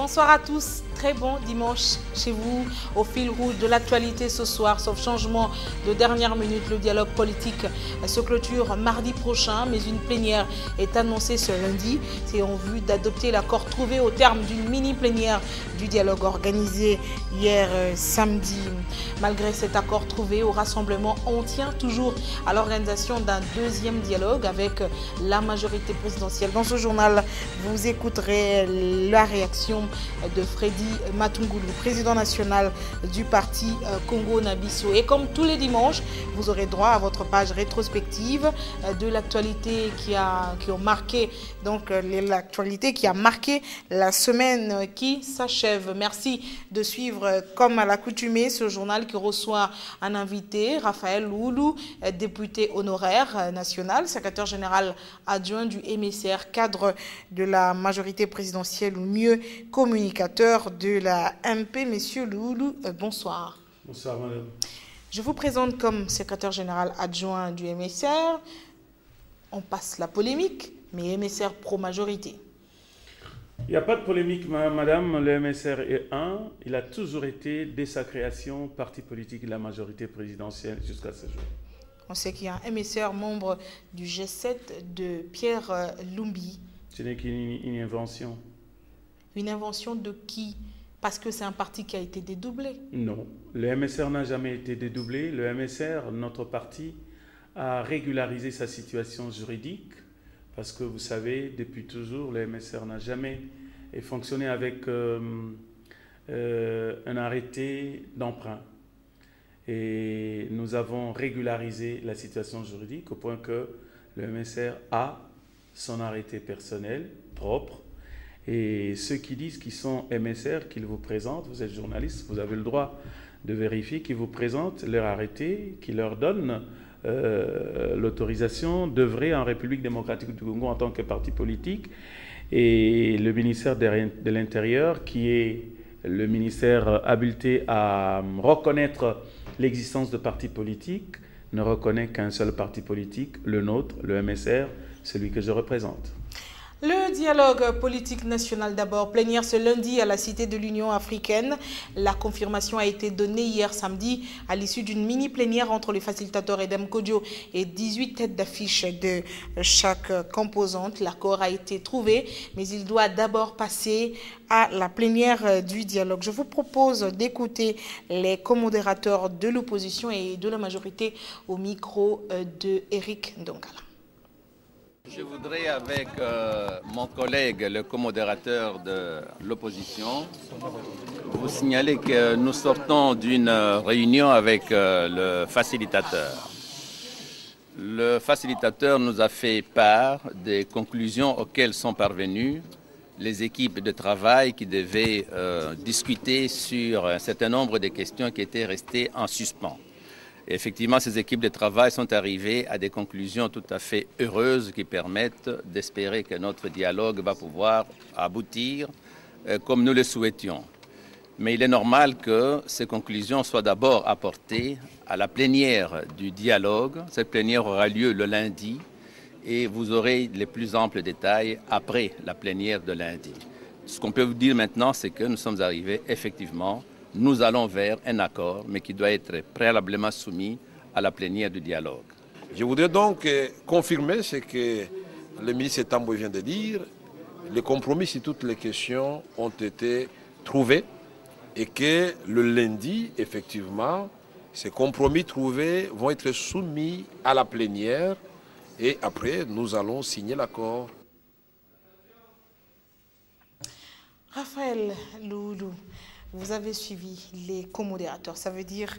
Bonsoir à tous, très bon dimanche chez vous. Au fil rouge de l'actualité ce soir, sauf changement de dernière minute, le dialogue politique se clôture mardi prochain, mais une plénière est annoncée ce lundi. C'est en vue d'adopter l'accord trouvé au terme d'une mini-plénière du dialogue organisé hier samedi. Malgré cet accord trouvé au rassemblement, on tient toujours à l'organisation d'un deuxième dialogue avec la majorité présidentielle. Dans ce journal, vous écouterez la réaction de Freddy Matungulu, président national du parti Congo Nabiso. Et comme tous les dimanches, vous aurez droit à votre page rétrospective de l'actualité qui a marqué la semaine qui s'achève. Merci de suivre comme à l'accoutumée ce journal qui reçoit un invité, Raphaël Loulou, député honoraire national, secrétaire général adjoint du MSR, cadre de la majorité présidentielle ou mieux communicateur de la MP. Monsieur Loulou, bonsoir. Bonsoir, madame. Je vous présente comme secrétaire général adjoint du MSR. On passe la polémique, mais MSR pro-majorité. Il n'y a pas de polémique, madame. Le MSR est il a toujours été, dès sa création, parti politique de la majorité présidentielle jusqu'à ce jour. On sait qu'il y a un MSR membre du G7 de Pierre Lumbi. Ce n'est qu'une invention. Une invention de qui? Parce que c'est un parti qui a été dédoublé. Non, le MSR n'a jamais été dédoublé. Le MSR, notre parti, a régularisé sa situation juridique parce que vous savez, depuis toujours, le MSR n'a jamais fonctionné avec un arrêté d'emprunt. Et nous avons régularisé la situation juridique au point que le MSR a son arrêté personnel propre. Et ceux qui disent qu'ils sont MSR, qu'ils vous présentent, vous êtes journaliste, vous avez le droit de vérifier qu'ils vous présentent leur arrêté, qui leur donne l'autorisation d'œuvrer en République démocratique du Congo en tant que parti politique. Et le ministère de l'Intérieur, qui est le ministère habilité à reconnaître l'existence de partis politiques, ne reconnaît qu'un seul parti politique, le nôtre, le MSR, celui que je représente. Le dialogue politique national d'abord, plénière ce lundi à la Cité de l'Union africaine. La confirmation a été donnée hier samedi à l'issue d'une mini-plénière entre les facilitateurs Edem Kodjo et 18 têtes d'affiche de chaque composante. L'accord a été trouvé, mais il doit d'abord passer à la plénière du dialogue. Je vous propose d'écouter les comodérateurs de l'opposition et de la majorité au micro de Eric Ndongala. Je voudrais, avec mon collègue, le comodérateur de l'opposition, vous signaler que nous sortons d'une réunion avec le facilitateur. Le facilitateur nous a fait part des conclusions auxquelles sont parvenues les équipes de travail qui devaient discuter sur un certain nombre de questions qui étaient restées en suspens. Effectivement, ces équipes de travail sont arrivées à des conclusions tout à fait heureuses qui permettent d'espérer que notre dialogue va pouvoir aboutir comme nous le souhaitions. Mais il est normal que ces conclusions soient d'abord apportées à la plénière du dialogue. Cette plénière aura lieu le lundi et vous aurez les plus amples détails après la plénière de lundi. Ce qu'on peut vous dire maintenant, c'est que nous sommes arrivés effectivement. Nous allons vers un accord, mais qui doit être préalablement soumis à la plénière du dialogue. Je voudrais donc confirmer ce que le ministre Tambo vient de dire. Les compromis sur toutes les questions ont été trouvés et que le lundi, effectivement, ces compromis trouvés vont être soumis à la plénière et après, nous allons signer l'accord. Raphaël Loulou, vous avez suivi les comodérateurs. Ça veut dire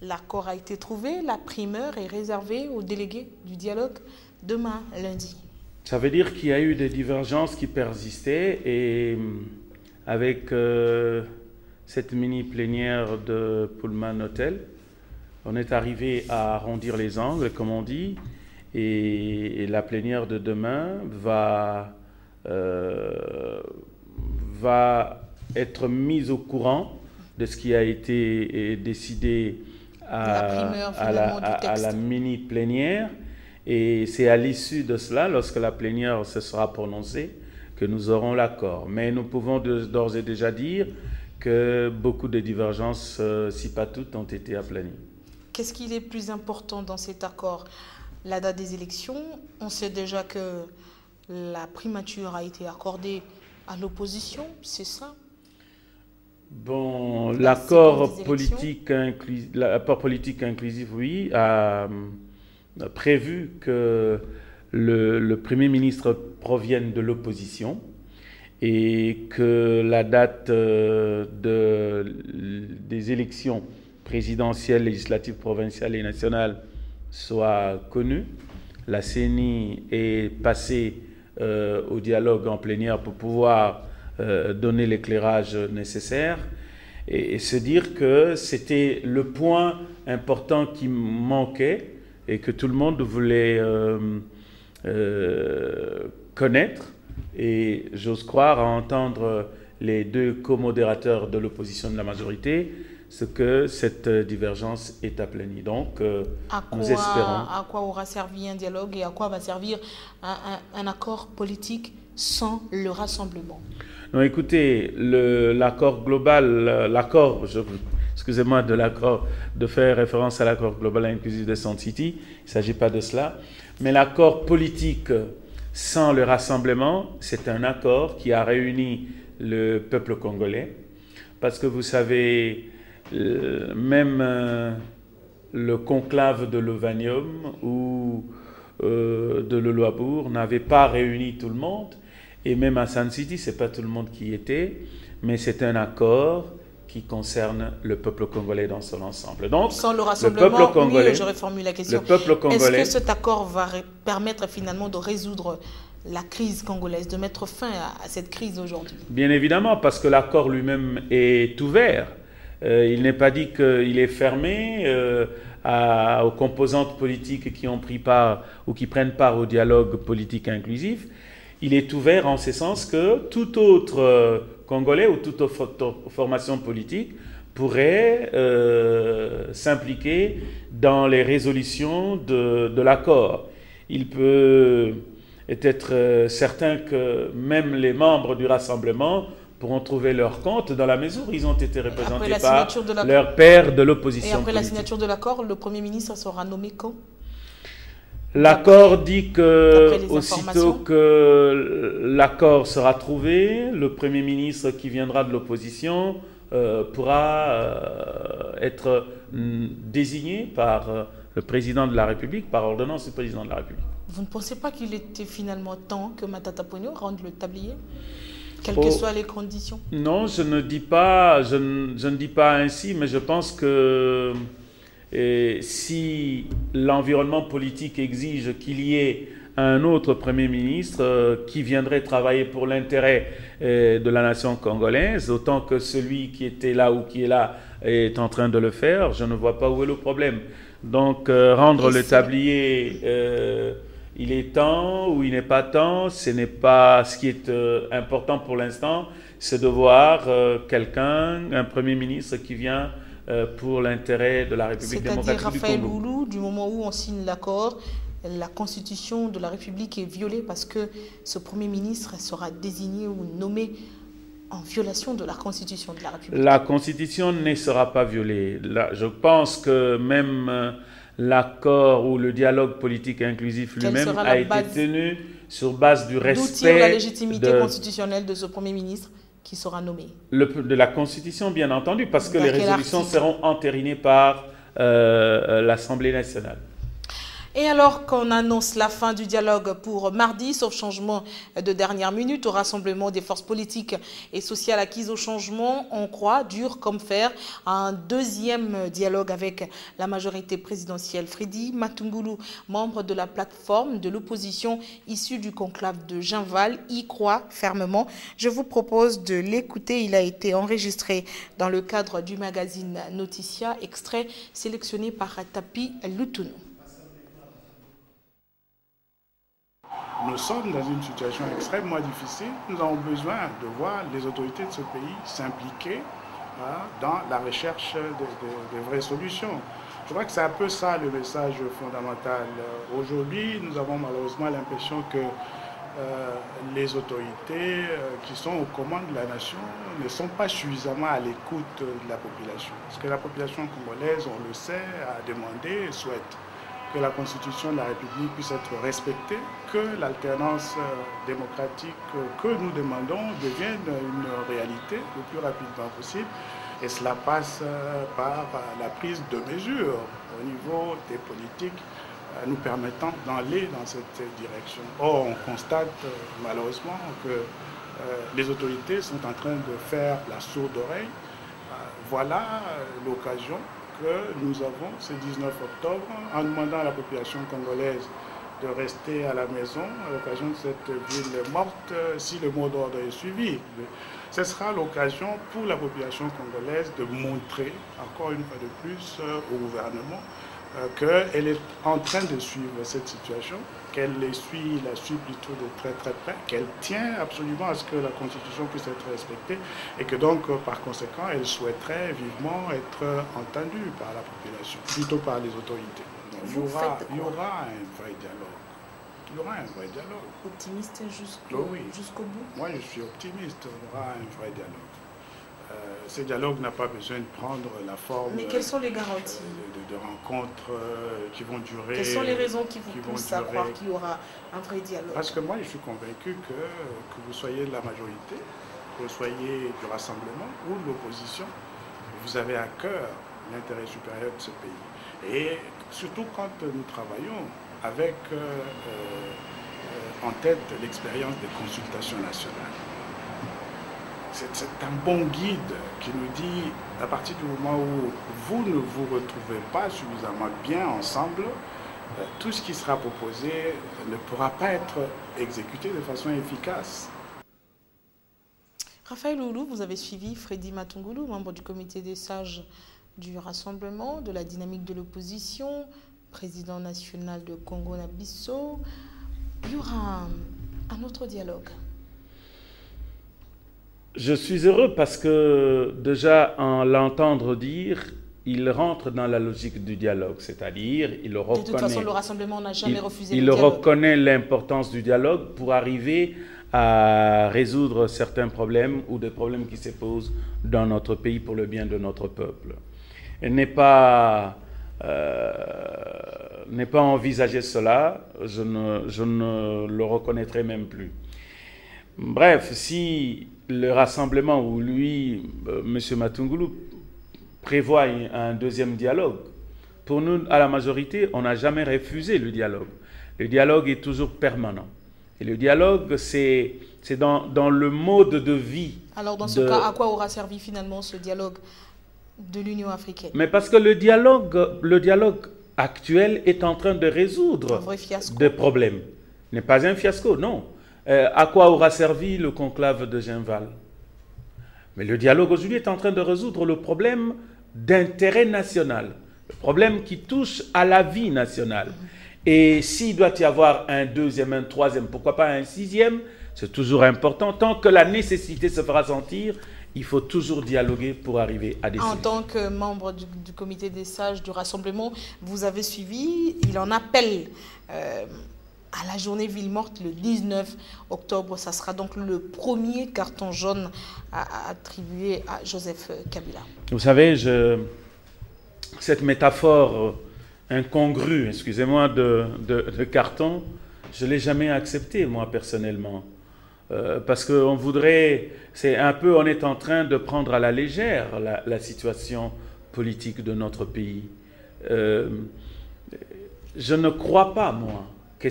l'accord a été trouvé, la primeur est réservée aux délégués du dialogue demain, lundi. Ça veut dire qu'il y a eu des divergences qui persistaient et avec cette mini-plénière de Pullman Hotel, on est arrivé à arrondir les angles, comme on dit, et la plénière de demain va être mise au courant de ce qui a été décidé à la mini-plénière. Et c'est à l'issue de cela, lorsque la plénière se sera prononcée, que nous aurons l'accord. Mais nous pouvons d'ores et déjà dire que beaucoup de divergences, si pas toutes, ont été aplanies. Qu'est-ce qui est plus important dans cet accord? La date des élections. On sait déjà que la primature a été accordée à l'opposition, c'est ça? Bon, l'accord politique inclusif, oui, a prévu que le Premier ministre provienne de l'opposition et que la date des élections présidentielles, législatives, provinciales et nationales soit connue. La CENI est passée au dialogue en plénière pour pouvoir donner l'éclairage nécessaire et se dire que c'était le point important qui manquait et que tout le monde voulait connaître. Et j'ose croire à entendre les deux co-modérateurs de l'opposition de la majorité ce que cette divergence est aplanie. Donc, nous espérons. À quoi aura servi un dialogue et à quoi va servir un accord politique sans le rassemblement? Non, écoutez, l'accord global, excusez-moi de faire référence à l'accord global inclusif de Sun City, il ne s'agit pas de cela, mais l'accord politique sans le rassemblement, c'est un accord qui a réuni le peuple congolais, parce que vous savez, même le conclave de Lovanium ou de Loloabour n'avait pas réuni tout le monde, et même à Sun City, ce n'est pas tout le monde qui y était, mais c'est un accord qui concerne le peuple congolais dans son ensemble. Donc, sans le rassemblement, oui, je reformule la question. Est-ce que cet accord va permettre finalement de résoudre la crise congolaise, de mettre fin à cette crise aujourd'hui? Bien évidemment, parce que l'accord lui-même est ouvert. Il n'est pas dit qu'il est fermé aux composantes politiques qui ont pris part ou qui prennent part au dialogue politique inclusif. Il est ouvert en ce sens que tout autre Congolais ou toute autre formation politique pourrait s'impliquer dans les résolutions de l'accord. Il peut être certain que même les membres du rassemblement pourront trouver leur compte dans la mesure où ils ont été représentés par leur père de l'opposition. Et après la signature de l'accord, le Premier ministre sera nommé quand? L'accord dit que aussitôt que l'accord sera trouvé, le Premier ministre qui viendra de l'opposition pourra être désigné par le Président de la République, par ordonnance du Président de la République. Vous ne pensez pas qu'il était finalement temps que Matata Ponyo rende le tablier, quelles que soient les conditions? Non, je ne dis pas ainsi, mais je pense que si l'environnement politique exige qu'il y ait un autre Premier ministre qui viendrait travailler pour l'intérêt de la nation congolaise, autant que celui qui était là ou qui est là est en train de le faire, je ne vois pas où est le problème. Donc, rendre le tablier, il est temps ou il n'est pas temps, ce n'est pas ce qui est important pour l'instant, c'est de voir quelqu'un, un Premier ministre qui vient pour l'intérêt de la République démocratique du Congo. C'est-à-dire Raphaël Loulou, du moment où on signe l'accord, la constitution de la République est violée parce que ce Premier ministre sera désigné ou nommé en violation de la constitution de la République. La constitution ne sera pas violée. Là, je pense que même l'accord ou le dialogue politique inclusif lui-même a été tenu sur base du respect de la légitimité constitutionnelle de ce Premier ministre qui sera nommé. De la Constitution, bien entendu, parce que les résolutions seront entérinées par l'Assemblée nationale. Et alors qu'on annonce la fin du dialogue pour mardi, sauf changement de dernière minute au rassemblement des forces politiques et sociales acquises au changement, on croit, dur comme fer, à un deuxième dialogue avec la majorité présidentielle. Freddy Matungulu, membre de la plateforme de l'opposition issue du conclave de Ginval, y croit fermement. Je vous propose de l'écouter. Il a été enregistré dans le cadre du magazine Noticia, extrait sélectionné par Tapi Lutuno. Nous sommes dans une situation extrêmement difficile. Nous avons besoin de voir les autorités de ce pays s'impliquer dans la recherche de vraies solutions. Je crois que c'est un peu ça le message fondamental. Aujourd'hui, nous avons malheureusement l'impression que les autorités qui sont aux commandes de la nation ne sont pas suffisamment à l'écoute de la population. Parce que la population congolaise, on le sait, a demandé et souhaite que la Constitution de la République puisse être respectée, que l'alternance démocratique que nous demandons devienne une réalité le plus rapidement possible. Et cela passe par la prise de mesures au niveau des politiques nous permettant d'aller dans cette direction. Or, on constate malheureusement que les autorités sont en train de faire la sourde oreille. Voilà l'occasion que nous avons ce 19 octobre en demandant à la population congolaise de rester à la maison à l'occasion de cette ville morte si le mot d'ordre est suivi. Ce sera l'occasion pour la population congolaise de montrer encore une fois de plus au gouvernement qu'elle est en train de suivre cette situation, qu'elle la suit plutôt de très très près, qu'elle tient absolument à ce que la Constitution puisse être respectée et que donc par conséquent elle souhaiterait vivement être entendue par la population, plutôt par les autorités. Donc, il y aura un vrai dialogue. Il y aura un vrai dialogue. Optimiste jusqu'au bout? Moi je suis optimiste, il y aura un vrai dialogue. Ce dialogue n'a pas besoin de prendre la forme. Mais quelles sont les garanties de rencontres qui vont durer. Quelles sont les raisons qui vous poussent à croire qu'il y aura un vrai dialogue? Parce que moi, je suis convaincu que vous soyez de la majorité, que vous soyez du rassemblement ou de l'opposition, vous avez à cœur l'intérêt supérieur de ce pays. Et surtout quand nous travaillons avec en tête l'expérience des consultations nationales. C'est un bon guide qui nous dit, à partir du moment où vous ne vous retrouvez pas suffisamment bien ensemble, tout ce qui sera proposé ne pourra pas être exécuté de façon efficace. Raphaël Oulou, vous avez suivi Freddy Matungulu, membre du comité des sages du Rassemblement, de la dynamique de l'opposition, président national de Congo-Bissau. Il y aura un autre dialogue. Je suis heureux parce que déjà en l'entendre dire, il rentre dans la logique du dialogue, c'est-à-dire il reconnaît... De toute façon, le Rassemblement n'a jamais refusé le dialogue. Il reconnaît l'importance du dialogue pour arriver à résoudre certains problèmes ou des problèmes qui se posent dans notre pays pour le bien de notre peuple. Il n'est pas envisagé cela, je ne le reconnaîtrai même plus. Bref, si le Rassemblement ou lui, M. Matungulu, prévoit un deuxième dialogue, pour nous, à la majorité, on n'a jamais refusé le dialogue. Le dialogue est toujours permanent. Et le dialogue, c'est dans le mode de vie. Alors dans ce cas, à quoi aura servi finalement ce dialogue de l'Union africaine? Mais parce que le dialogue actuel est en train de résoudre des problèmes. Ce n'est pas un fiasco, non. À quoi aura servi le conclave de Genval? Mais le dialogue aujourd'hui est en train de résoudre le problème d'intérêt national, le problème qui touche à la vie nationale. Et s'il doit y avoir un deuxième, un troisième, pourquoi pas un sixième, c'est toujours important. Tant que la nécessité se fera sentir, il faut toujours dialoguer pour arriver à des solutions. En tant que membre du comité des sages du Rassemblement, vous avez suivi, il en appelle à la journée ville morte le 19 octobre. Ça sera donc le premier carton jaune attribué à Joseph Kabila. Vous savez, cette métaphore incongrue, excusez-moi, de carton, je ne l'ai jamais acceptée, moi, personnellement. Parce qu'on voudrait, on est en train de prendre à la légère la situation politique de notre pays. Je ne crois pas, moi, que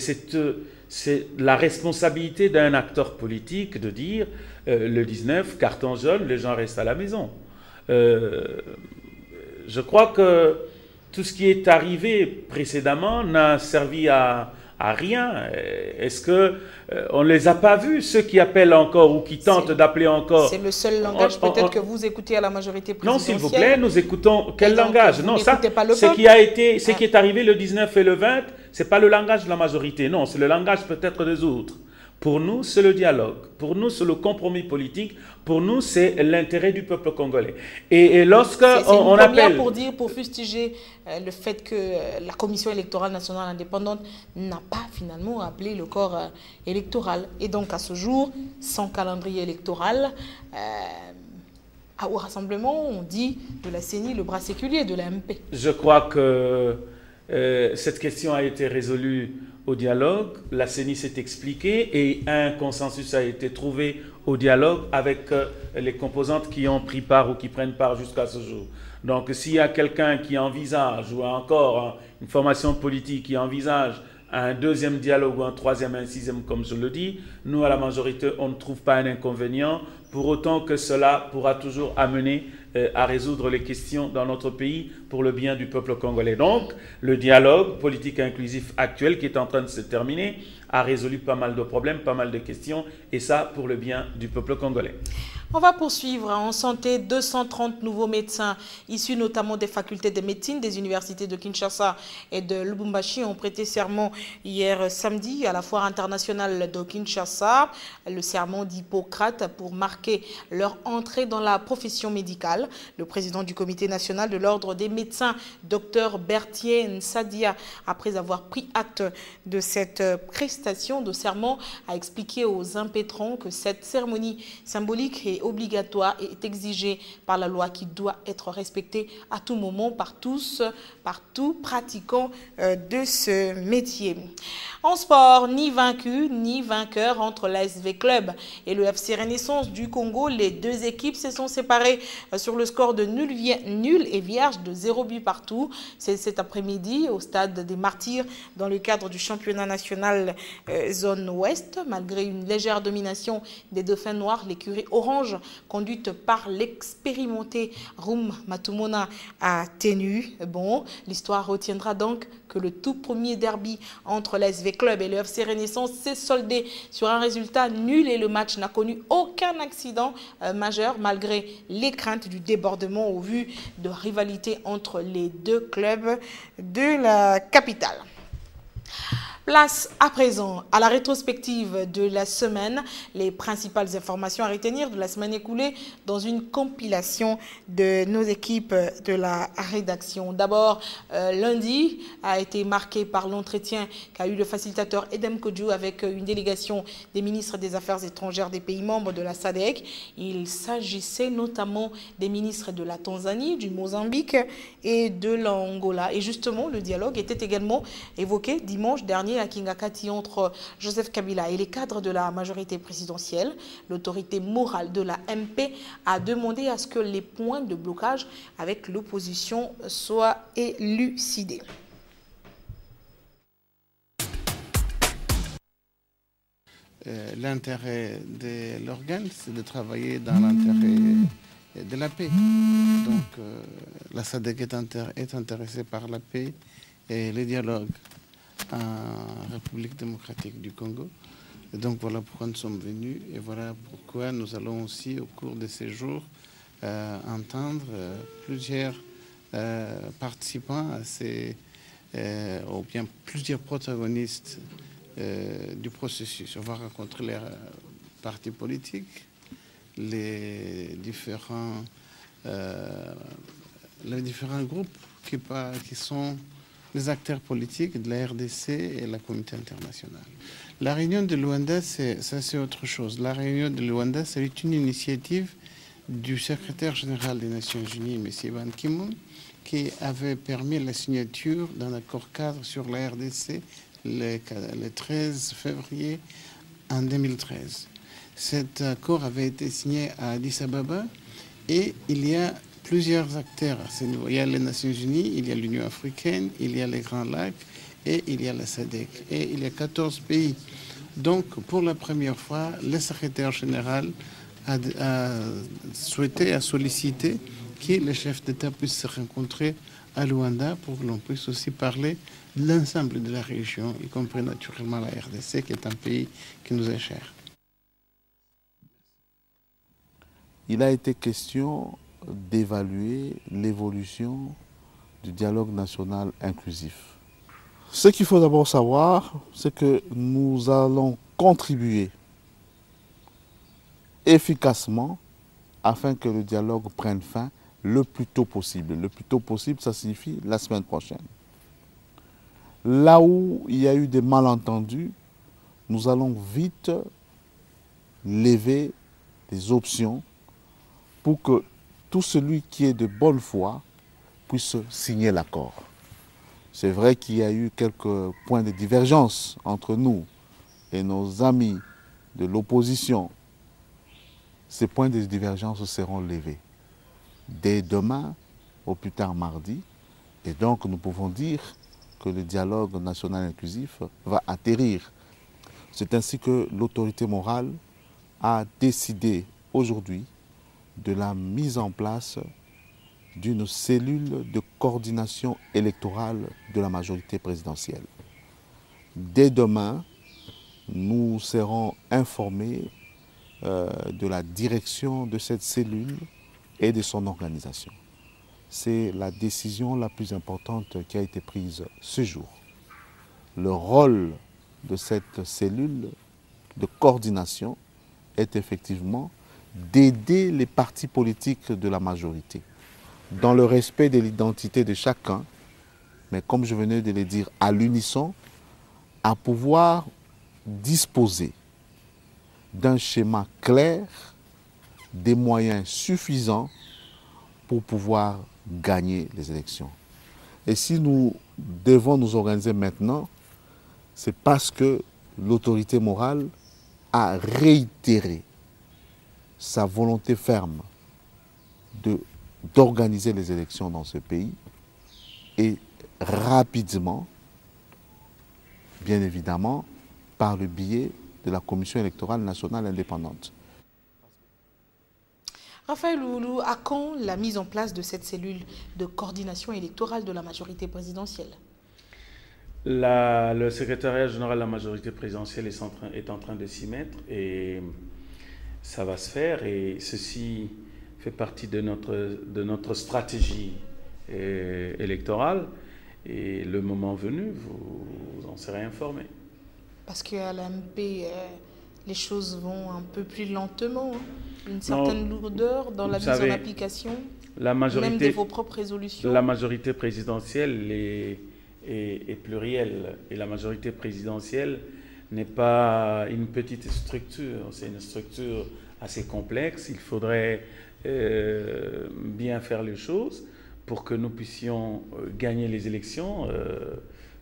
c'est la responsabilité d'un acteur politique de dire le 19, carton jaune, les gens restent à la maison. Je crois que tout ce qui est arrivé précédemment n'a servi à rien. Est-ce qu'on ne les a pas vus, ceux qui appellent encore ou qui tentent d'appeler encore? C'est le seul langage peut-être que vous écoutez à la majorité présidentielle. Non, s'il vous plaît, nous écoutons quel langage? Non, ça, ce qui est arrivé le 19 et le 20, ce n'est pas le langage de la majorité. Non, c'est le langage peut-être des autres. Pour nous, c'est le dialogue. Pour nous, c'est le compromis politique. Pour nous, c'est l'intérêt du peuple congolais. Et lorsque on appelle... pour fustiger le fait que la Commission électorale nationale indépendante n'a pas finalement appelé le corps électoral. Et donc, à ce jour, sans calendrier électoral, au rassemblement, on dit de la CENI, le bras séculier de la MP. Je crois que cette question a été résolue au dialogue, la CENI s'est expliquée et un consensus a été trouvé au dialogue avec les composantes qui ont pris part ou qui prennent part jusqu'à ce jour. Donc s'il y a quelqu'un qui envisage, ou encore une formation politique qui envisage un deuxième dialogue ou un troisième, un sixième, comme je le dis, nous à la majorité, on ne trouve pas un inconvénient, pour autant que cela pourra toujours amener à résoudre les questions dans notre pays pour le bien du peuple congolais. Donc, le dialogue politique inclusif actuel qui est en train de se terminer a résolu pas mal de problèmes, pas mal de questions, et ça pour le bien du peuple congolais. On va poursuivre. En santé, 230 nouveaux médecins issus notamment des facultés de médecine des universités de Kinshasa et de Lubumbashi ont prêté serment hier samedi à la foire internationale de Kinshasa, le serment d'Hippocrate pour marquer leur entrée dans la profession médicale. Le président du comité national de l'ordre des médecins, Dr Berthier Nsadia, après avoir pris acte de cette prestation de serment, a expliqué aux impétrants que cette cérémonie symbolique est obligatoire et est exigée par la loi qui doit être respectée à tout moment par tous, par tout pratiquant de ce métier. En sport, ni vaincu ni vainqueur entre l'ASV Club et le FC Renaissance du Congo. Les deux équipes se sont séparées sur le score de nul et vierge de 0 but partout. C'est cet après-midi au stade des Martyrs dans le cadre du championnat national zone ouest. Malgré une légère domination des Dauphins noirs, l'écurie orange conduite par l'expérimenté Rum Matumona a tenu. Bon, l'histoire retiendra donc que le tout premier derby entre l'ASV Club et le FC Renaissance s'est soldé sur un résultat nul et le match n'a connu aucun accident majeur malgré les craintes du débordement au vu de rivalité entre les deux clubs de la capitale. Place à présent à la rétrospective de la semaine, les principales informations à retenir de la semaine écoulée dans une compilation de nos équipes de la rédaction. D'abord, lundi a été marqué par l'entretien qu'a eu le facilitateur Edem Kodjou avec une délégation des ministres des Affaires étrangères des pays membres de la SADC. Il s'agissait notamment des ministres de la Tanzanie, du Mozambique et de l'Angola. Et justement, le dialogue était également évoqué dimanche dernier à Kingakati entre Joseph Kabila et les cadres de la majorité présidentielle. L'autorité morale de la MP a demandé à ce que les points de blocage avec l'opposition soient élucidés. L'intérêt de l'organe, c'est de travailler dans l'intérêt de la paix. Donc la SADC est intéressée par la paix et le dialogue en République démocratique du Congo. Et donc voilà pourquoi nous sommes venus et voilà pourquoi nous allons aussi au cours de ces jours entendre plusieurs participants à ces, ou bien plusieurs protagonistes du processus. On va rencontrer les partis politiques, les différents groupes qui sont les acteurs politiques de la RDC et la communauté internationale. La réunion de Luanda, c'est autre chose. La réunion de Luanda, c'est une initiative du secrétaire général des Nations Unies, M. Ban Ki-moon, qui avait permis la signature d'un accord cadre sur la RDC le 13 février en 2013. Cet accord avait été signé à Addis Ababa et il y a plusieurs acteurs à ce niveau. Il y a les Nations Unies, il y a l'Union africaine, il y a les Grands Lacs et il y a la SADC. Et il y a 14 pays. Donc, pour la première fois, le secrétaire général a souhaité, a sollicité que les chefs d'État puissent se rencontrer à Luanda pour que l'on puisse aussi parler de l'ensemble de la région, y compris naturellement la RDC, qui est un pays qui nous est cher. Il a été question d'évaluer l'évolution du dialogue national inclusif. Ce qu'il faut d'abord savoir, c'est que nous allons contribuer efficacement afin que le dialogue prenne fin le plus tôt possible. Le plus tôt possible, ça signifie la semaine prochaine. Là où il y a eu des malentendus, nous allons vite lever des options pour que tout celui qui est de bonne foi puisse signer l'accord. C'est vrai qu'il y a eu quelques points de divergence entre nous et nos amis de l'opposition. Ces points de divergence seront levés dès demain, au plus tard mardi, et donc nous pouvons dire que le dialogue national inclusif va atterrir. C'est ainsi que l'autorité morale a décidé aujourd'hui de la mise en place d'une cellule de coordination électorale de la majorité présidentielle. Dès demain, nous serons informés de la direction de cette cellule et de son organisation. C'est la décision la plus importante qui a été prise ce jour. Le rôle de cette cellule de coordination est effectivement d'aider les partis politiques de la majorité, dans le respect de l'identité de chacun, mais comme je venais de le dire, à l'unisson, à pouvoir disposer d'un schéma clair, des moyens suffisants pour pouvoir gagner les élections. Et si nous devons nous organiser maintenant, c'est parce que l'autorité morale a réitéré sa volonté ferme d'organiser les élections dans ce pays et rapidement, bien évidemment, par le biais de la Commission électorale nationale indépendante. Raphaël Ouloulou, à quand la mise en place de cette cellule de coordination électorale de la majorité présidentielle? Le secrétariat général de la majorité présidentielle est en train de s'y mettre et ça va se faire, et ceci fait partie de notre stratégie électorale, et le moment venu, vous en serez informés. Parce qu'à l'AMP, les choses vont un peu plus lentement, hein. Une certaine lourdeur dans la mise en application, même de vos propres résolutions. La majorité présidentielle est plurielle, et la majorité présidentielle n'est pas une petite structure, c'est une structure assez complexe. Il faudrait bien faire les choses pour que nous puissions gagner les élections,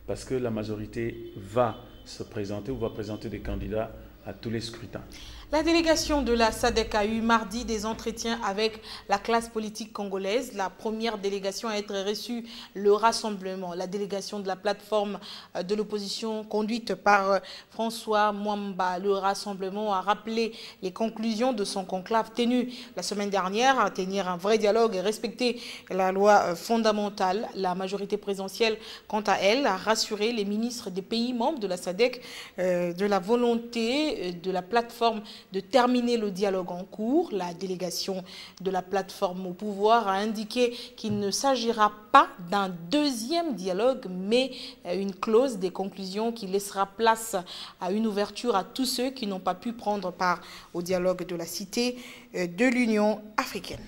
parce que la majorité va se présenter ou va présenter des candidats à tous les scrutins. La délégation de la SADC a eu mardi des entretiens avec la classe politique congolaise. La première délégation à être reçue, le Rassemblement. La délégation de la plateforme de l'opposition conduite par François Mwamba. Le Rassemblement a rappelé les conclusions de son conclave tenu la semaine dernière, à tenir un vrai dialogue et respecter la loi fondamentale. La majorité présidentielle, quant à elle, a rassuré les ministres des pays membres de la SADC de la volonté de la plateforme de terminer le dialogue en cours. La délégation de la plateforme au pouvoir a indiqué qu'il ne s'agira pas d'un deuxième dialogue, mais une clause des conclusions qui laissera place à une ouverture à tous ceux qui n'ont pas pu prendre part au dialogue de la Cité de l'Union africaine.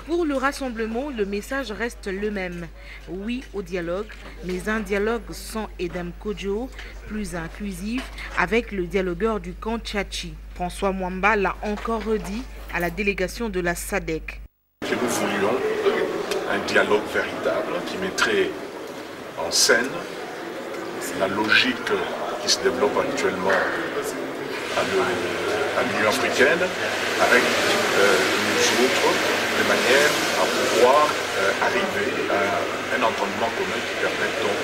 Pour le Rassemblement, le message reste le même. Oui au dialogue, mais un dialogue sans Edem Kodjo, plus inclusif, avec le dialogueur du camp Tchachi. François Mwamba l'a encore redit à la délégation de la SADC. Que nous voulions un dialogue véritable qui mettrait en scène la logique qui se développe actuellement à l'Union africaine avec nous autres, de manière à pouvoir arriver à un entendement commun qui permette donc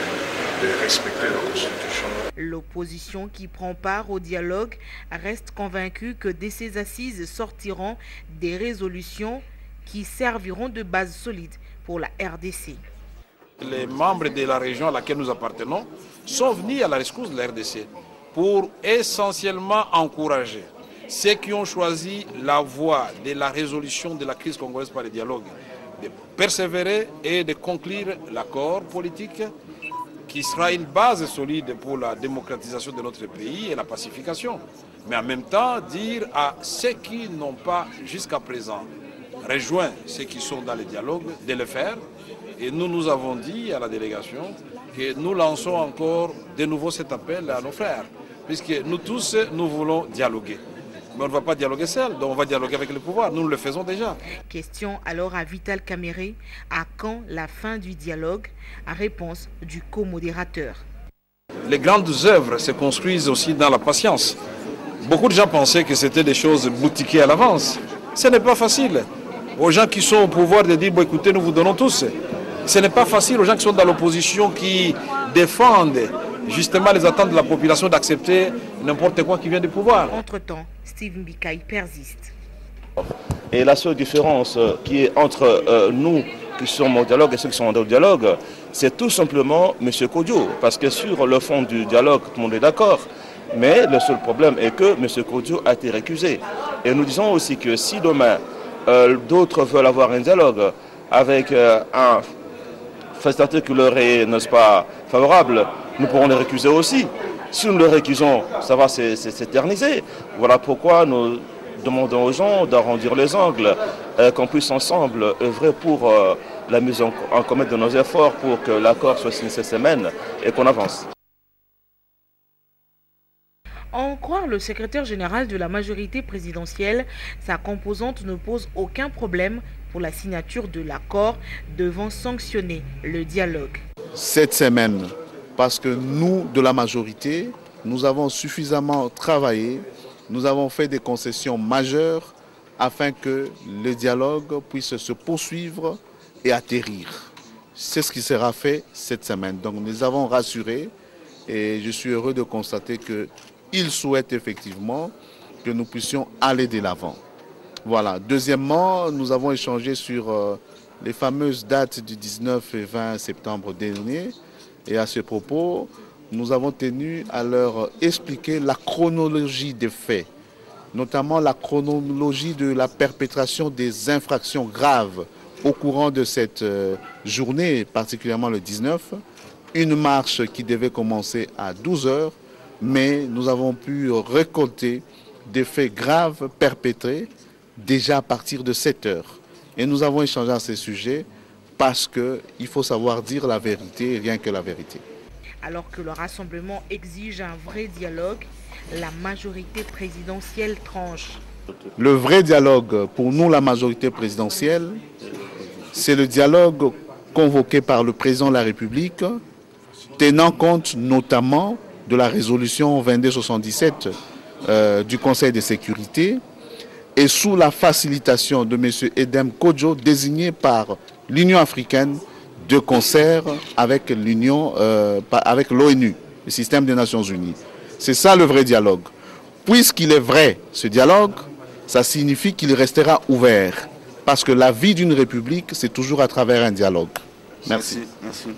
de respecter la Constitution. L'opposition qui prend part au dialogue reste convaincue que de ces assises sortiront des résolutions qui serviront de base solide pour la RDC. Les membres de la région à laquelle nous appartenons sont venus à la rescousse de la RDC pour essentiellement encourager ceux qui ont choisi la voie de la résolution de la crise congolaise par le dialogue de persévérer et de conclure l'accord politique qui sera une base solide pour la démocratisation de notre pays et la pacification. Mais en même temps, dire à ceux qui n'ont pas jusqu'à présent rejoint ceux qui sont dans le dialogue de le faire. Et nous avons dit à la délégation que nous lançons encore de nouveau cet appel à nos frères, puisque nous tous, nous voulons dialoguer. Mais on ne va pas dialoguer seul, donc on va dialoguer avec le pouvoir. Nous le faisons déjà. Question alors à Vital Kamere, à quand la fin du dialogue? À réponse du co-modérateur. Les grandes œuvres se construisent aussi dans la patience. Beaucoup de gens pensaient que c'était des choses boutiquées à l'avance. Ce n'est pas facile. Aux gens qui sont au pouvoir de dire, bon, écoutez, nous vous donnons tous. Ce n'est pas facile aux gens qui sont dans l'opposition, qui défendent justement les attentes de la population d'accepter n'importe quoi qui vient du pouvoir. Entre-temps, Steve Mbikaï persiste. Et la seule différence qui est entre nous qui sommes au dialogue et ceux qui sont au dialogue, c'est tout simplement M. Kodjo. Parce que sur le fond du dialogue, tout le monde est d'accord. Mais le seul problème est que M. Kodjo a été récusé. Et nous disons aussi que si demain, d'autres veulent avoir un dialogue avec un facilitateur qui leur est, n'est-ce pas, favorable, nous pourrons les récuser aussi. Si nous les récusons, ça va s'éterniser. Voilà pourquoi nous demandons aux gens d'arrondir les angles, qu'on puisse ensemble œuvrer pour la mise en commun de nos efforts pour que l'accord soit signé cette semaine et qu'on avance. En croire le secrétaire général de la majorité présidentielle, sa composante ne pose aucun problème pour la signature de l'accord, devant sanctionner le dialogue. Cette semaine, parce que nous, de la majorité, nous avons suffisamment travaillé, nous avons fait des concessions majeures afin que le dialogue puisse se poursuivre et atterrir. C'est ce qui sera fait cette semaine. Donc nous avons rassuré et je suis heureux de constater qu'ils souhaitent effectivement que nous puissions aller de l'avant. Voilà. Deuxièmement, nous avons échangé sur les fameuses dates du 19 et 20 septembre dernier. Et à ce propos, nous avons tenu à leur expliquer la chronologie des faits, notamment la chronologie de la perpétration des infractions graves au courant de cette journée, particulièrement le 19. Une marche qui devait commencer à 12 h, mais nous avons pu récolter des faits graves perpétrés déjà à partir de 7 h. Et nous avons échangé à ces sujets parce qu'il faut savoir dire la vérité et rien que la vérité. Alors que le rassemblement exige un vrai dialogue, la majorité présidentielle tranche. Le vrai dialogue, pour nous, la majorité présidentielle, c'est le dialogue convoqué par le président de la République, tenant compte notamment de la résolution 2277 du Conseil de sécurité, et sous la facilitation de M. Edem Kodjo, désigné par l'Union africaine de concert avec avec l'ONU, le système des Nations Unies. C'est ça le vrai dialogue. Puisqu'il est vrai, ce dialogue, ça signifie qu'il restera ouvert. Parce que la vie d'une république, c'est toujours à travers un dialogue. Merci. Merci.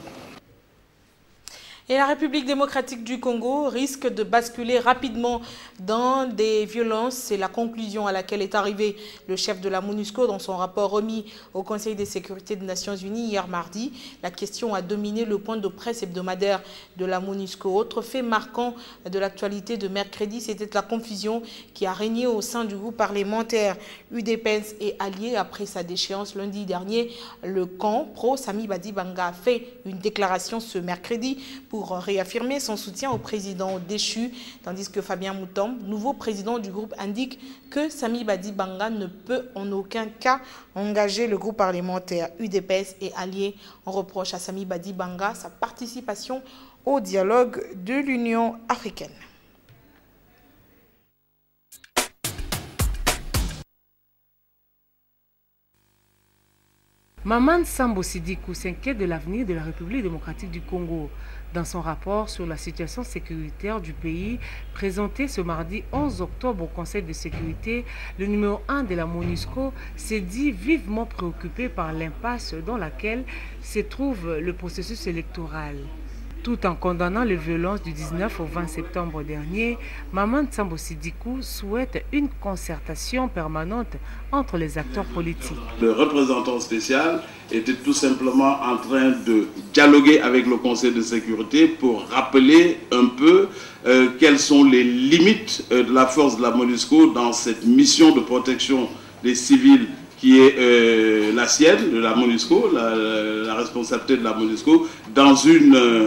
Et la République démocratique du Congo risque de basculer rapidement dans des violences. C'est la conclusion à laquelle est arrivé le chef de la MONUSCO dans son rapport remis au Conseil de sécurité des Nations Unies hier mardi. La question a dominé le point de presse hebdomadaire de la MONUSCO. Autre fait marquant de l'actualité de mercredi, c'était la confusion qui a régné au sein du groupe parlementaire UDPS et alliés après sa déchéance lundi dernier. Le camp pro Sami Badibanga a fait une déclaration ce mercredi pour réaffirmer son soutien au président déchu, tandis que Fabien Moutombe, nouveau président du groupe, indique que Sami Badibanga ne peut en aucun cas engager le groupe parlementaire UDPS et alliés. On reproche à Sami Badibanga sa participation au dialogue de l'Union africaine. Maman Sambo Sidikou s'inquiète de l'avenir de la République démocratique du Congo. Dans son rapport sur la situation sécuritaire du pays, présenté ce mardi 11 octobre au Conseil de sécurité, le numéro 1 de la MONUSCO s'est dit vivement préoccupé par l'impasse dans laquelle se trouve le processus électoral. Tout en condamnant les violences du 19 au 20 septembre dernier, Maman Tsambo Sidikou souhaite une concertation permanente entre les acteurs politiques. Le représentant spécial était tout simplement en train de dialoguer avec le Conseil de sécurité pour rappeler un peu quelles sont les limites de la force de la MONUSCO dans cette mission de protection des civils qui est la sienne, de la MONUSCO, la responsabilité de la MONUSCO, dans une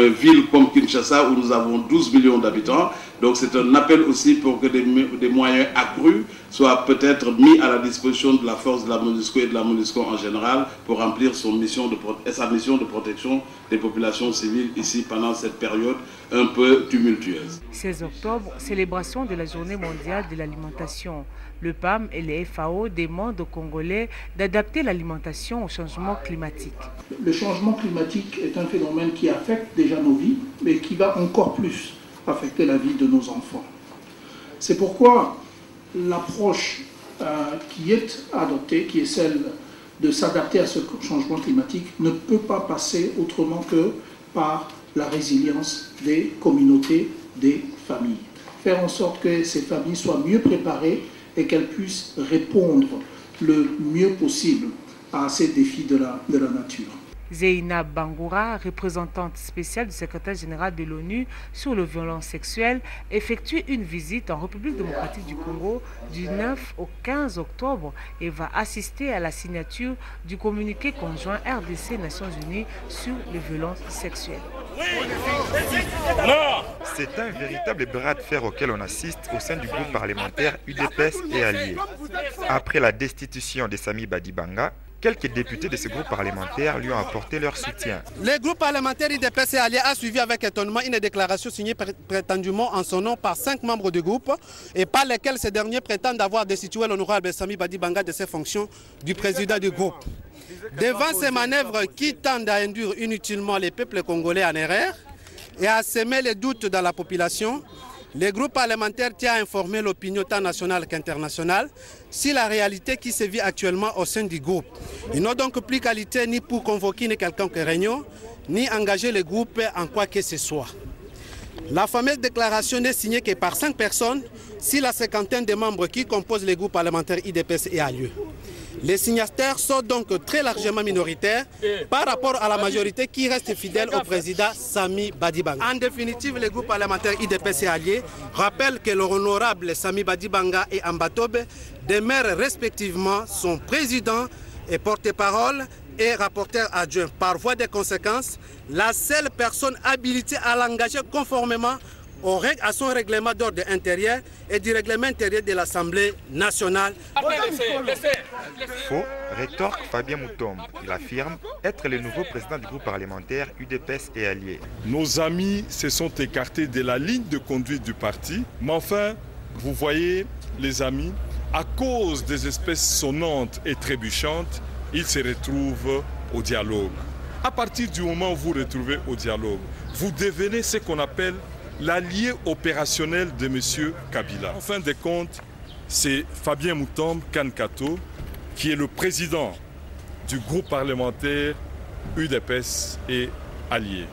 ville comme Kinshasa où nous avons 12 millions d'habitants. Donc c'est un appel aussi pour que des moyens accrus soient peut-être mis à la disposition de la force de la MONUSCO et de la MONUSCO en général pour remplir sa mission de protection des populations civiles ici pendant cette période un peu tumultueuse. 16 octobre, célébration de la Journée mondiale de l'alimentation. Le PAM et les FAO demandent aux Congolais d'adapter l'alimentation au changement climatique. Le changement climatique est un phénomène qui affecte déjà nos vies, mais qui va encore plus affecter la vie de nos enfants. C'est pourquoi l'approche qui est adoptée, qui est celle de s'adapter à ce changement climatique, ne peut pas passer autrement que par la résilience des communautés, des familles. Faire en sorte que ces familles soient mieux préparées et qu'elles puissent répondre le mieux possible à ces défis de la nature. Zeina Bangoura, représentante spéciale du secrétaire général de l'ONU sur les violences sexuelles, effectue une visite en République démocratique du Congo du 9 au 15 octobre et va assister à la signature du communiqué conjoint RDC-Nations Unies sur les violences sexuelles. C'est un véritable bras de fer auquel on assiste au sein du groupe parlementaire UDPS et alliés. Après la destitution de Sami Badibanga, quelques députés de ce groupe parlementaire lui ont apporté leur soutien. Le groupe parlementaire UDPS et alliés a suivi avec étonnement une déclaration signée prétendument en son nom par 5 membres du groupe et par lesquels ces derniers prétendent avoir destitué l'honorable Sami Badibanga de ses fonctions du président du groupe. Devant ces manœuvres qui tendent à induire inutilement les peuples congolais en erreur et à semer les doutes dans la population, le groupe parlementaire tient à informer l'opinion tant nationale qu'internationale sur la réalité qui se vit actuellement au sein du groupe. Ils n'ont donc plus qualité ni pour convoquer une quelconque réunion, ni engager le groupe en quoi que ce soit. La fameuse déclaration n'est signée que par 5 personnes sur la cinquantaine de membres qui composent le groupe parlementaire IDPS et ALIE. Les signataires sont donc très largement minoritaires par rapport à la majorité qui reste fidèle au président Sami Badibanga. En définitive, le groupe parlementaire IDPS et alliés rappelle que l'honorable Sami Badibanga et Ambatobe demeurent respectivement son président et porte-parole et rapporteur adjoint. Par voie de conséquence, la seule personne habilitée à l'engager conformément à son règlement d'ordre intérieur et du règlement intérieur de l'Assemblée nationale. Faux, rétorque Fabien Moutombe. Il affirme être le nouveau président du groupe parlementaire UDPS et alliés. Nos amis se sont écartés de la ligne de conduite du parti, mais enfin, vous voyez, les amis, à cause des espèces sonnantes et trébuchantes, ils se retrouvent au dialogue. À partir du moment où vous vous retrouvez au dialogue, vous devenez ce qu'on appelle l'allié opérationnel de M. Kabila. En fin de compte, c'est Fabien Moutombe Kankato qui est le président du groupe parlementaire UDPS et alliés.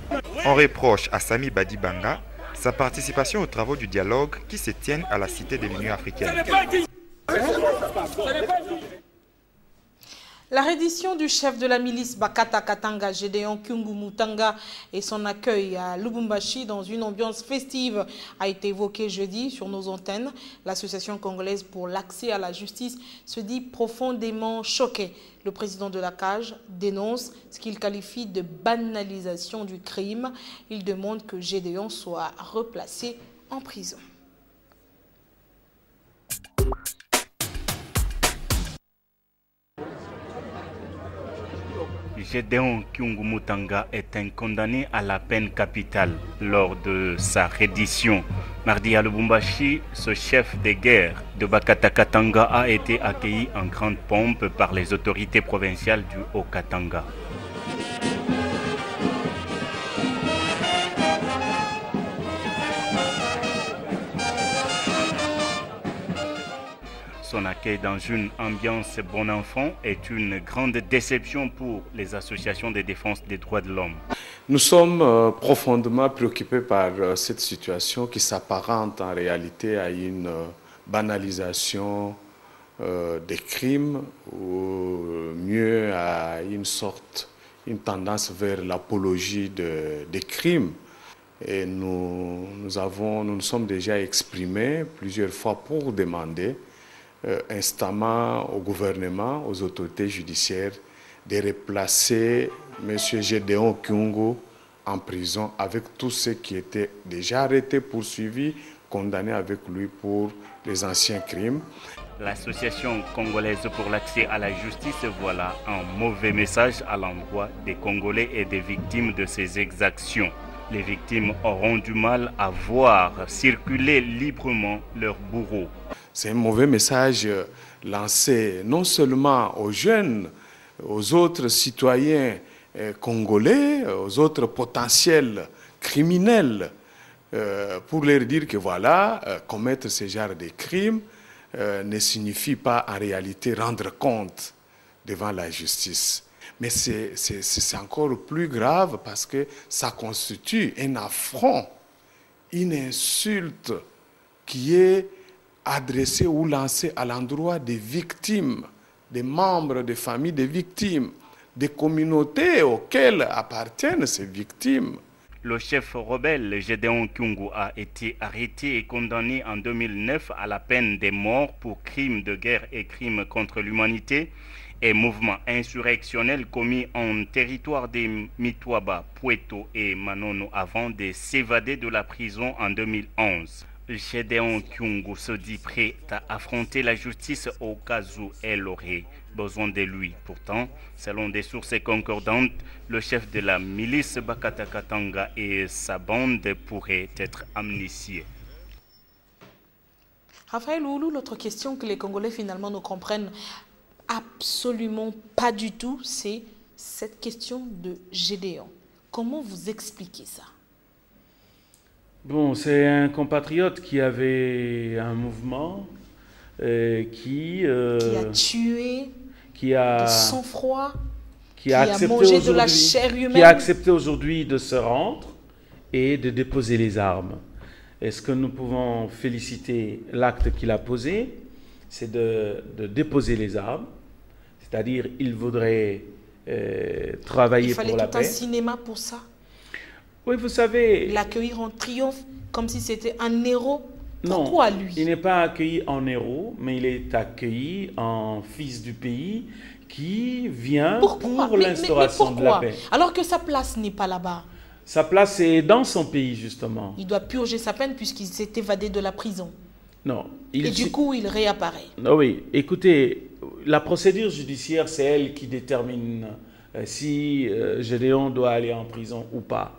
On reproche à Sami Badibanga sa participation aux travaux du dialogue qui se tiennent à la Cité de l'Union africaine. La reddition du chef de la milice Bakata Katanga, Gédéon Kyungu Mutanga, et son accueil à Lubumbashi dans une ambiance festive a été évoquée jeudi sur nos antennes. L'association congolaise pour l'accès à la justice se dit profondément choquée. Le président de la CAJ dénonce ce qu'il qualifie de banalisation du crime. Il demande que Gédéon soit replacé en prison. Gédéon Kyungu Mutanga est un condamné à la peine capitale lors de sa reddition. Mardi à Lubumbashi, ce chef de guerre de Bakata Katanga a été accueilli en grande pompe par les autorités provinciales du Haut-Katanga. Son accueil dans une ambiance bon enfant est une grande déception pour les associations de défense des droits de l'homme. Nous sommes profondément préoccupés par cette situation qui s'apparente en réalité à une banalisation des crimes, ou mieux à une tendance vers l'apologie des crimes. Et nous nous sommes déjà exprimés plusieurs fois pour demander instamment au gouvernement, aux autorités judiciaires, de replacer M. Gédéon Kyungu en prison avec tous ceux qui étaient déjà arrêtés, poursuivis, condamnés avec lui pour les anciens crimes. L'Association congolaise pour l'accès à la justice voit là un mauvais message à l'endroit des Congolais et des victimes de ces exactions. Les victimes auront du mal à voir circuler librement leurs bourreaux. C'est un mauvais message lancé non seulement aux jeunes, aux autres citoyens congolais, aux autres potentiels criminels, pour leur dire que voilà, commettre ce genre de crimes ne signifie pas en réalité rendre compte devant la justice. Mais c'est encore plus grave parce que ça constitue un affront, une insulte qui est adressée ou lancée à l'endroit des victimes, des membres des familles des victimes, des communautés auxquelles appartiennent ces victimes. Le chef rebelle Gédéon Kyungu a été arrêté et condamné en 2009 à la peine de mort pour crimes de guerre et crimes contre l'humanité et mouvements insurrectionnels commis en territoire des Mitwaba, Pweto et Manono avant de s'évader de la prison en 2011. Gédéon Kyungu se dit prêt à affronter la justice au cas où elle aurait besoin de lui. Pourtant, selon des sources concordantes, le chef de la milice Bakataka Tanga et sa bande pourraient être amnistiés. Raphaël Oulou, l'autre question que les Congolais finalement ne comprennent absolument pas du tout, c'est cette question de Gédéon. Comment vous expliquez ça? Bon, c'est un compatriote qui avait un mouvement qui a tué de sang-froid, qui a accepté de la chair humaine, qui a accepté aujourd'hui de se rendre et de déposer les armes. Est-ce que nous pouvons féliciter l'acte qu'il a posé? C'est de déposer les armes, c'est-à-dire il voudrait travailler pour la paix. Il fallait tout un cinéma pour ça. Oui, vous savez... L'accueillir en triomphe, comme si c'était un héros. Non, pourquoi lui? Il n'est pas accueilli en héros, mais il est accueilli en fils du pays qui vient pour l'instauration de la paix. Alors que sa place n'est pas là-bas. Sa place est dans son pays, justement. Il doit purger sa peine puisqu'il s'est évadé de la prison. Non. Et du coup, il réapparaît. Oui, écoutez, la procédure judiciaire, c'est elle qui détermine si Gédéon doit aller en prison ou pas.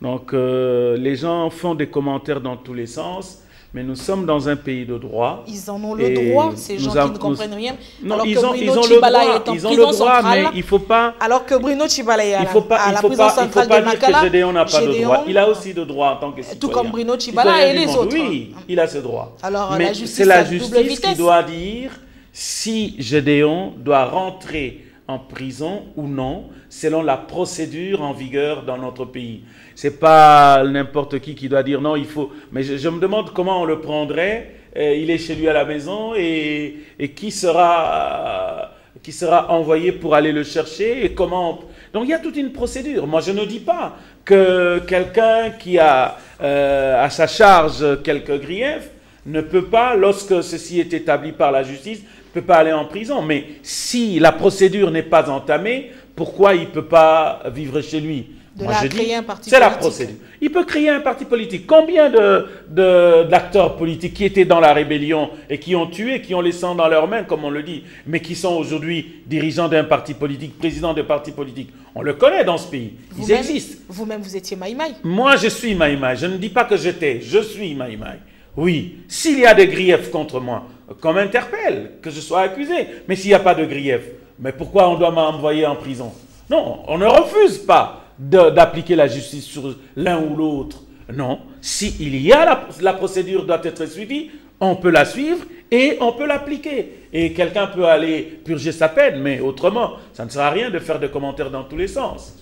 Donc, les gens font des commentaires dans tous les sens, mais nous sommes dans un pays de droit. Ils en ont le droit, ces gens qui ne comprennent rien. Non, alors ils que ont Bruno le Tshibala droit, est en prison centrale, mais il ne faut pas... Alors que Bruno Tshibala est à la prison centrale de Makala. Il ne faut pas dire que Gédéon n'a pas de droit. Il a aussi de droit en tant que citoyen. Tout comme Bruno Tshibala et les autres. Oui, il a ce droit. Alors, mais c'est la justice qui doit dire si Gédéon doit rentrer en prison ou non, selon la procédure en vigueur dans notre pays. Ce n'est pas n'importe qui doit dire non, il faut... Mais je me demande comment on le prendrait. Il est chez lui à la maison et qui sera envoyé pour aller le chercher et comment... Donc il y a toute une procédure. Moi, je ne dis pas que quelqu'un qui a à sa charge quelques griefs ne peut pas, lorsque ceci est établi par la justice, ne peut pas aller en prison. Mais si la procédure n'est pas entamée, pourquoi il ne peut pas vivre chez lui? Créer un parti politique. C'est la procédure. Il peut créer un parti politique. Combien d'acteurs politiques qui étaient dans la rébellion et qui ont tué, qui ont les sangs dans leurs mains, comme on le dit, mais qui sont aujourd'hui dirigeants d'un parti politique, présidents de parti politique? On le connaît dans ce pays. Ils existent. Vous-même, vous étiez Maïmaï. Moi, je suis Maïmaï. Je ne dis pas que j'étais. Je suis Maïmaï. Oui, s'il y a des griefs contre moi, qu'on m'interpelle, que je sois accusé. Mais s'il n'y a pas de griefs, mais pourquoi on doit m'envoyer en prison? Non, on ne refuse pas d'appliquer la justice sur l'un ou l'autre. Non, s'il y a la procédure doit être suivie, on peut la suivre et on peut l'appliquer. Et quelqu'un peut aller purger sa peine, mais autrement, ça ne sert à rien de faire des commentaires dans tous les sens.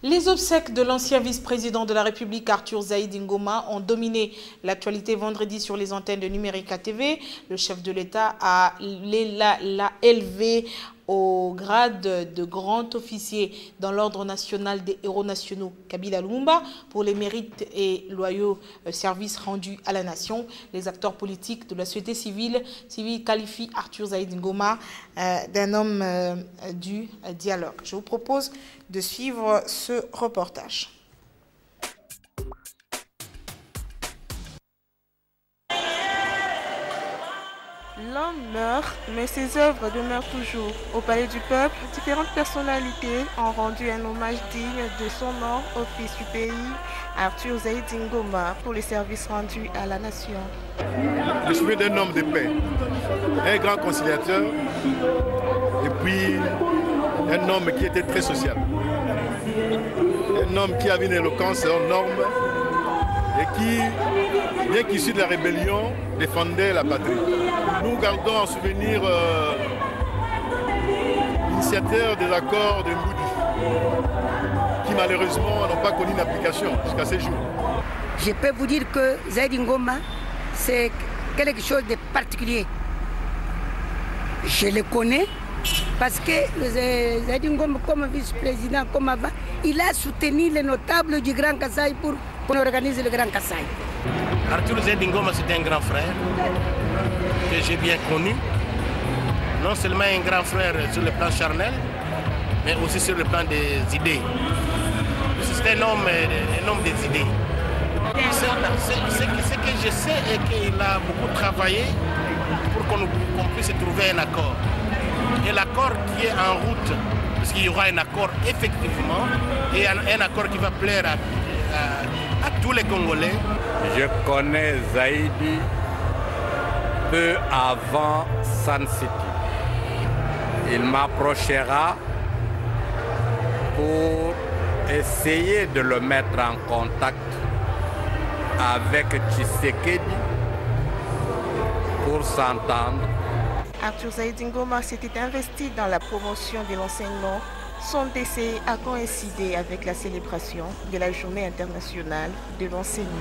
Les obsèques de l'ancien vice-président de la République, Arthur Zaïdi Ngoma, ont dominé l'actualité vendredi sur les antennes de Numérica TV. Le chef de l'État l'a élevé au grade de grand officier dans l'ordre national des héros nationaux Kabila Lumumba pour les mérites et loyaux services rendus à la nation. Les acteurs politiques de la société civile qualifient Arthur Zaïdi Ngoma d'un homme du dialogue. Je vous propose de suivre ce reportage. L'homme meurt, mais ses œuvres demeurent toujours. Au Palais du Peuple, différentes personnalités ont rendu un hommage digne de son nom au fils du pays, Arthur Zaïdi Ngoma, pour les services rendus à la nation. Je suis d'un homme de paix, un grand conciliateur, et puis un homme qui était très social. Un homme qui avait une éloquence hors norme et qui, bien qu'issu de la rébellion, défendait la patrie. Nous gardons en souvenir l'initiateur des accords de Moody, qui malheureusement n'ont pas connu une application jusqu'à ces jours. Je peux vous dire que Zaïdi Ngoma, c'est quelque chose de particulier. Je le connais parce que Zaïdi Ngoma, comme vice-président, comme avant, il a soutenu les notables du Grand Kasaï pour qu'on organise le Grand Kasaï. Arthur Zaïdi Ngoma, c'est un grand frère que j'ai bien connu. Non seulement un grand frère sur le plan charnel, mais aussi sur le plan des idées. C'est un homme des idées. Ce que je sais est qu'il a beaucoup travaillé pour qu'on puisse trouver un accord. Et l'accord qui est en route, parce qu'il y aura un accord effectivement, et un accord qui va plaire à tous les Congolais. Je connais Zaïdi peu avant Sun City. Il m'approchera pour essayer de le mettre en contact avec Tshisekedi pour s'entendre. Arthur Zaïdi Ngoma s'était investi dans la promotion de l'enseignement. Son décès a coïncidé avec la célébration de la Journée internationale de l'enseignement.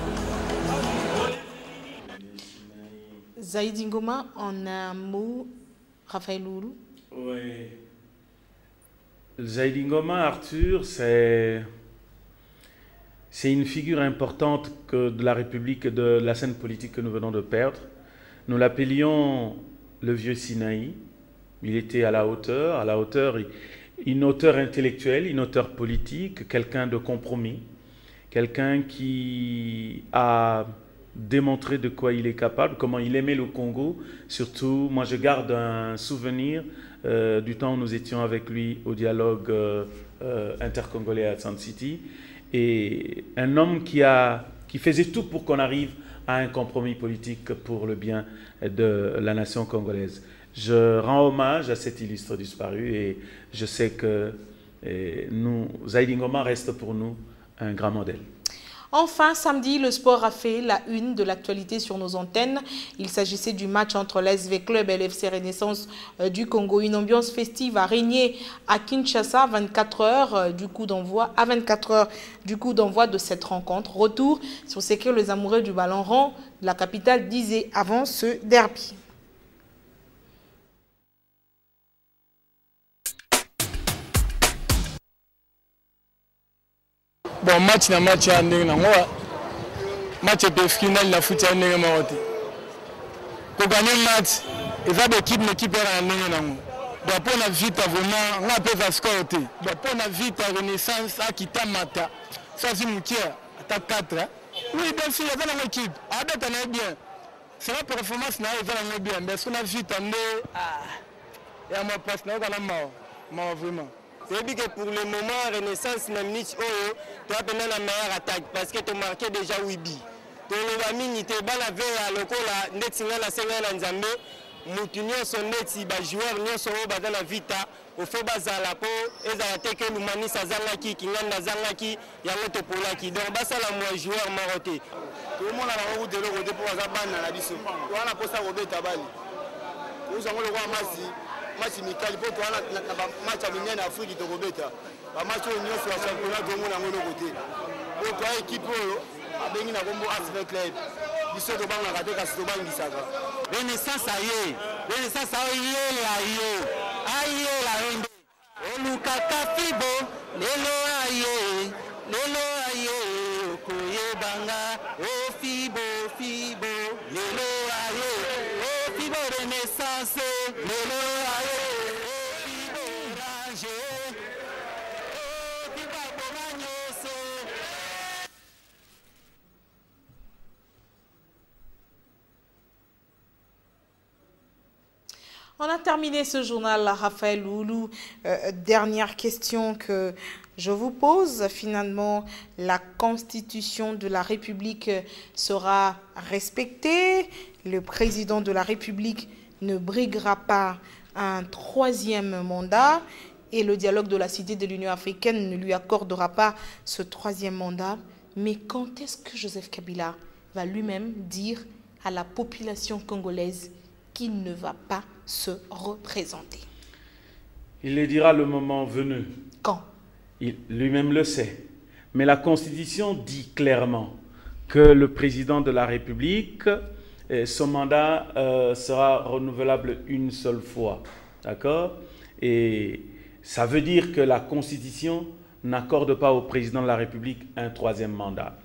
Zaïdi Ngoma, en un mot, Raphaël Loulou. Oui. Zaïdi Ngoma, Arthur, c'est une figure importante de la République et de la scène politique que nous venons de perdre. Nous l'appelions le vieux Sinaï. Il était à la hauteur, une hauteur intellectuelle, une hauteur politique, quelqu'un de compromis, quelqu'un qui a démontré de quoi il est capable, comment il aimait le Congo. Surtout, moi je garde un souvenir du temps où nous étions avec lui au dialogue intercongolais à Sun City, et un homme qui faisait tout pour qu'on arrive à un compromis politique pour le bien de la nation congolaise. Je rends hommage à cet illustre disparu et je sais que Zaïdi Ngoma reste pour nous un grand modèle. Enfin, samedi, le sport a fait la une de l'actualité sur nos antennes. Il s'agissait du match entre l'ASV Club et l'FC Renaissance du Congo. Une ambiance festive a régné à Kinshasa à 24 heures du coup d'envoi de cette rencontre. Retour sur ce que les amoureux du ballon rond de la capitale disaient avant ce derby. Bon, match na match ya ndenge na ngoa match de final na foot ya ndenge ma wote ko gagner match et va d'équipe na ndenge na ngo doit pour na vite vraiment nga pe va score te doit pour na vite Renaissance a kitamata ça c'est mukia ata 4 oui donc si ya na équipe adata na bien c'est la performance na va na bien mais so na vite ande ya ma passe na kana ma vraiment. C'est dit que pour le moment, Renaissance, même niche, tu as donné la meilleure attaque parce que tu as marqué déjà 8 billes. Tu as mis tu as vu à l'école, Netsinga la Senga la Nzambe, Moutinho son net, les joueurs n'y sont pas dans la vita, au fait bazala po, et ça a été que l'Oumani Sazangaki, Kinganda Zangaki, Yamoto Polaki. Donc, ça la moins joueur maroté. Tout le monde a la route de l'eau pour Azaban à la biso. Tu as la poste à Robert Tabali. Nous avons le roi Massi. match amical po to wana na match ya minene Afrique tokobeta ba match oyo nyonso ya championnat dongo na ngono côté po to équipe oyo abengi na kombo Asvel Club biso to banga kate kasi to bangisaka renaissance aye la rende olukaka fibo lelo aye koyebanga o fibo lelo aye o fibo renaissance lelo aye o fibo orange o fibo bomanyose. On a terminé ce journal, Raphaël Loulou. Dernière question que je vous pose. Finalement, la Constitution de la République sera respectée. Le président de la République ne briguera pas un troisième mandat. Et le dialogue de la Cité de l'Union africaine ne lui accordera pas ce troisième mandat. Mais quand est-ce que Joseph Kabila va lui-même dire à la population congolaise qu'il ne va pas se représenter? Il le dira le moment venu. Quand? Il lui-même le sait. Mais la Constitution dit clairement que le président de la République, son mandat sera renouvelable une seule fois. D'accord? Et ça veut dire que la Constitution n'accorde pas au président de la République un troisième mandat.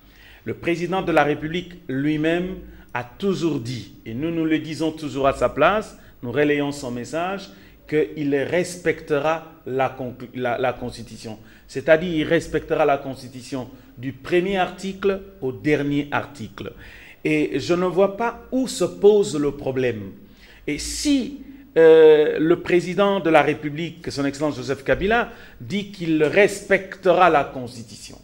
Le président de la République lui-même a toujours dit, et nous le disons toujours à sa place, nous relayons son message, qu'il respectera la Constitution. C'est-à-dire il respectera la Constitution du premier article au dernier article. Et je ne vois pas où se pose le problème. Et si le président de la République, son Excellence Joseph Kabila, dit qu'il respectera la Constitution,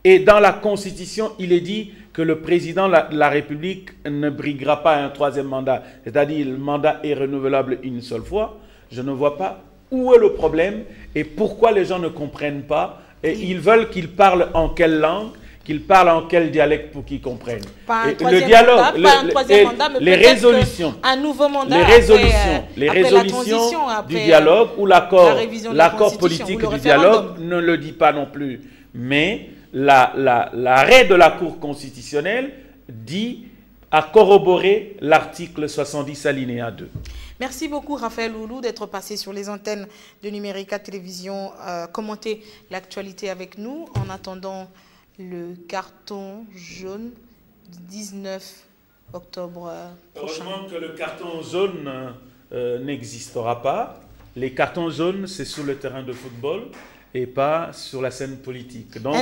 et dans la Constitution, il est dit que le président de la République ne briguera pas un troisième mandat, c'est-à-dire le mandat est renouvelable une seule fois. Je ne vois pas où est le problème et pourquoi les gens ne comprennent pas. Et ils veulent qu'il parle en quelle langue, qu'il parle en quel dialecte pour qu'ils comprennent. Pas un Le dialogue, mandat, pas un troisième mandat, mais les résolutions, un nouveau mandat les résolutions du dialogue ou l'accord politique du dialogue ne le dit pas non plus. Mais l'arrêt de la Cour constitutionnelle dit à corroborer l'article 70 alinéa 2. Merci beaucoup Raphaël Loulou d'être passé sur les antennes de Numérica Télévision, commenter l'actualité avec nous en attendant le carton jaune du 19 octobre prochain. Heureusement que le carton jaune n'existera pas. Les cartons jaunes, c'est sur le terrain de football et pas sur la scène politique. Donc,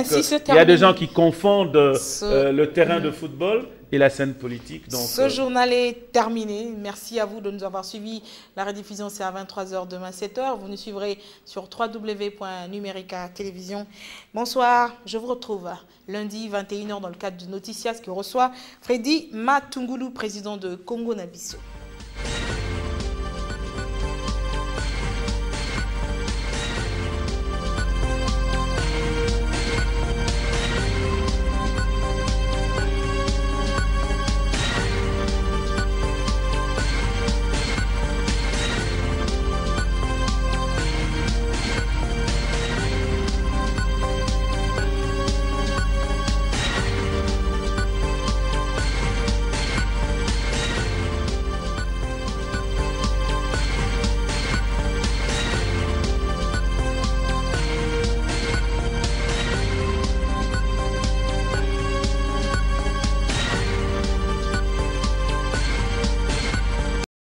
il y a des gens qui confondent le terrain de football et la scène politique. Donc, ce journal est terminé. Merci à vous de nous avoir suivis. La rediffusion, c'est à 23 h demain, 7 h. Vous nous suivrez sur www.numerica Télévision. Bonsoir. Je vous retrouve lundi, 21 h, dans le cadre du Noticias qui reçoit Freddy Matungulu, président de Congo Nabisso.